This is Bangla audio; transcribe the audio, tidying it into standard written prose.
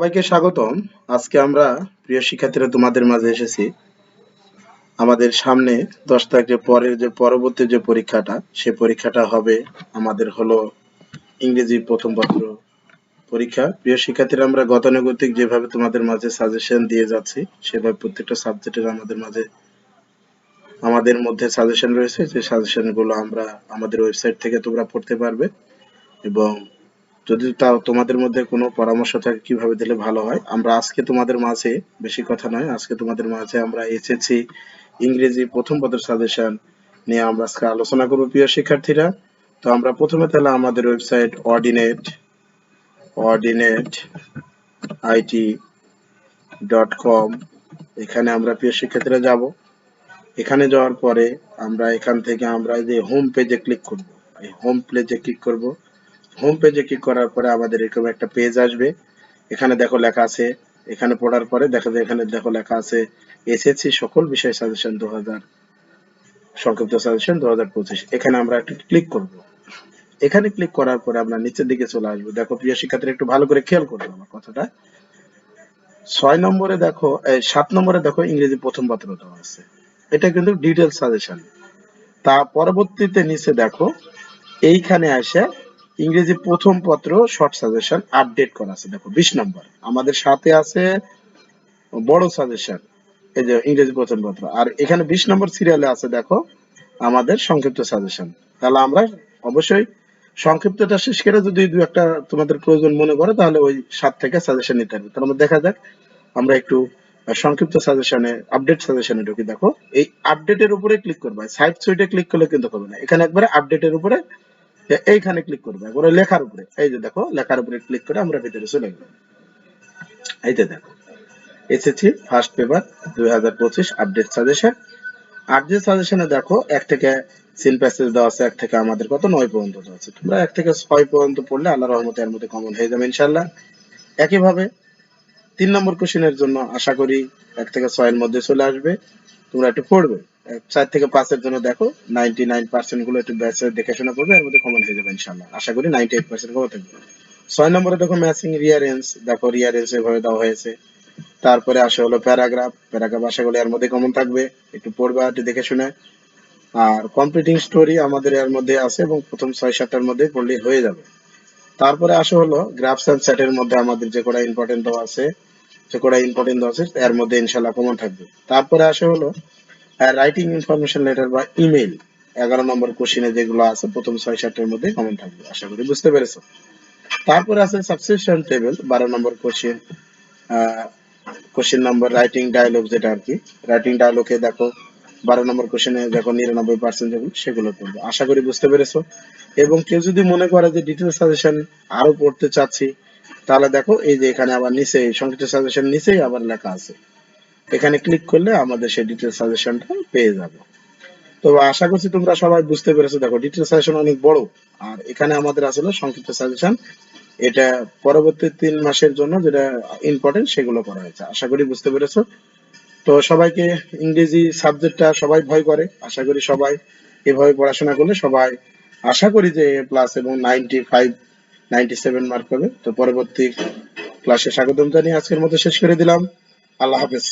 সবাইকে স্বাগতম। আজকে আমরা প্রিয় শিক্ষার্থীরা তোমাদের মাঝে এসেছি। আমাদের সামনে 10 তারিখের পরের যে পরবর্তী যে পরীক্ষাটা, সে পরীক্ষাটা হবে আমাদের হলো ইংরেজি প্রথম পত্র পরীক্ষা। প্রিয় শিক্ষার্থীরা, আমরা গতানুগতিক যেভাবে তোমাদের মাঝে সাজেশন দিয়ে যাচ্ছি, সেভাবে প্রত্যেকটা সাবজেক্টের আমাদের মধ্যে সাজেশন রয়েছে। যে সাজেশনগুলো আমরা আমাদের ওয়েবসাইট থেকে তোমরা পড়তে পারবে, এবং যদি তাও তোমাদের মধ্যে কোনো পরামর্শ থাকে কিভাবে দিলে ভালো হয়, আমরা আজকে তোমাদের মাঝে, বেশি কথা নয়, আজকে তোমাদের মাঝে আমরা এসেছি ইংরেজি প্রথম পত্র সাজেশন নিয়ে আমরা আজকে আলোচনা করবো প্রিয় শিক্ষার্থীরা। তো আমরা প্রথমে তাহলে আমাদের ওয়েবসাইট ordinate.it.com, এখানে আমরা প্রিয় শিক্ষার্থীরা যাব। এখানে যাওয়ার পরে আমরা এখান থেকে আমরা যে হোম পেজে ক্লিক করব, এই হোম পেজে ক্লিক করব। হোম পেজে ক্লিক করার পরে আমাদের এরকম একটা পেজ আসবে। এখানে দেখো লেখা আছে, এখানে পড়ার পরে দেখা যায় এখানে দেখো লেখা আছে এসএসসি সকল বিষয় সাজেশন 2000, সংক্ষিপ্ত সাজেশন 2025। এখানে আমরা একটু ক্লিক করব। এখানে ক্লিক করার পরে আমরা নিচের দিকে চলে আসবো। দেখো প্রিয় শিক্ষার্থীরা, একটু ভালো করে খেয়াল করবে আমার কথাটা। 6 নম্বরে দেখো, 7 নম্বরে দেখো ইংরেজি প্রথম পত্র দেওয়া আছে। এটা কিন্তু ডিটেইলস সাজেশন। তা পরবর্তীতে নিচে দেখো এইখানে আসে ইংরেজি প্রথম পত্র শর্ট সাজেশন আপডেট করা আছে। দেখো 20 নম্বর আমাদের সাথে আছে বড় সাজেশন, এই যে ইংরেজি প্রথম পত্র। আর এখানে 20 নম্বর সিরিয়ালে আছে দেখো আমাদের সংক্ষিপ্ত সাজেশন। তাহলে আমরা অবশ্যই সংক্ষিপ্তটা শেষ করে যদি দু একটা তোমাদের প্রয়োজন মনে করে, তাহলে ওই 7 থেকে সাজেশন নিতে হবে। তাহলে আমরা দেখা যাক, আমরা একটু সংক্ষিপ্ত সাজেশনে, আপডেট সাজেশনে ঢুকি। দেখো এই আপডেটের উপরে ক্লিক করবে, সাইড সুইটে ক্লিক করলে কিন্তু হবে না, এখানে একবারে আপডেটের উপরে এইখানে ক্লিক করবে, একবারে লেখার উপরে। এই যে দেখো লেখার উপরে ক্লিক করে আমরা ভিতরে চলে গেলাম। এই যে দেখো এসেছি first paper 2025 update suggestion. Update সাজেশনে দেখো 1 থেকে সিন প্যাসেজ দেওয়া আছে, 1 থেকে আমাদের কত 9 পর্যন্ত দেওয়া আছে। তোমরা 1 থেকে 6 পর্যন্ত পড়লে আল্লাহর রহমতে এর মধ্যে কমন হয়ে যাবে ইনশাআল্লাহ। একইভাবে 3 নম্বর কোশ্চেনের জন্য আশা করি 1 থেকে 6 এর মধ্যে চলে আসবে, তোমরা একটু পড়বে। 4 থেকে 5 এর জন্য দেখো 99% গুলো একটু ব্যাচে দেখে শোনা পড়বে, এর মধ্যে কমন হয়ে যাবে ইনশাআল্লাহ। আশা করি 98% কমন থাকবে। 6 নম্বরে দেখো ম্যাচিং রিয়ারেন্স, দেখো রিয়ারেন্স এভাবে দেওয়া হয়েছে। তারপরে আসে হলো প্যারাগ্রাফ, প্যারাগ্রাফ আশা করি এর মধ্যে কমন থাকবে, একটু পড়বা একটু দেখে শুনে। আর কমপ্লিটিং স্টোরি আমাদের এর মধ্যে আছে, এবং প্রথম 6-7টার মধ্যে পড়লেই হয়ে যাবে। তারপরে আসে হলো গ্রাফস এন্ড সেটের মধ্যে আমাদের যে কটা ইম্পর্টেন্ট দেওয়া আছে, এর মধ্যে ইনশাল্লাহ কমন থাকবে। তারপরে আসে হলো রাইটিং ইনফরমেশন লেটার বা ইমেইল, 11 নম্বর কোশ্চেনে যেগুলো আছে প্রথম 6-7টার মধ্যে কমন থাকবে, আশা করি বুঝতে পেরেছো। তারপরে আছে সাবস্ক্রিপশন টেবিল, 12 নম্বর question. Question number writing dialogue, যেটা আর কি রাইটিং ডায়লগে দেখো 12 নম্বর কোশ্চেনে দেখো 99% যেগুলো সেগুলো পড়বে, আশা করি বুঝতে পেরেছো। এবং কেউ যদি মনে করে যে ডিটেল সাজেশন আরো পড়তে চাচ্ছি, তাহলে দেখো এই যে এখানে আবার নিচে সংক্ষিপ্ত সাজেশন নিচেই আবার লেখা আছে, এখানে ক্লিক করলে আমাদের সেই ডিটেল সাজেশনটা পেয়ে যাবে। তো আশা করছি তোমরা সবাই বুঝতে পেরেছো। দেখো ডিটেল সাজেশন অনেক বড়, আর এখানে আমাদের আসলে সংক্ষিপ্ত সাজেশন, এটা পরবর্তী 3 মাসের জন্য যেটা ইম্পর্টেন্ট সেগুলো করা হয়েছে, আশা করি বুঝতে পেরেছো। তো সবাইকে, ইংরেজি সাবজেক্টটা সবাই ভয় করে, আশা করি সবাই এভাবে পড়াশোনা করলে সবাই আশা করি যে এ প্লাস এবং 95 97 মার্ক পাবে। তো পরবর্তী ক্লাসে স্বাগতম জানিয়ে আজকের মতো শেষ করে দিলাম। আল্লাহ হাফেজ।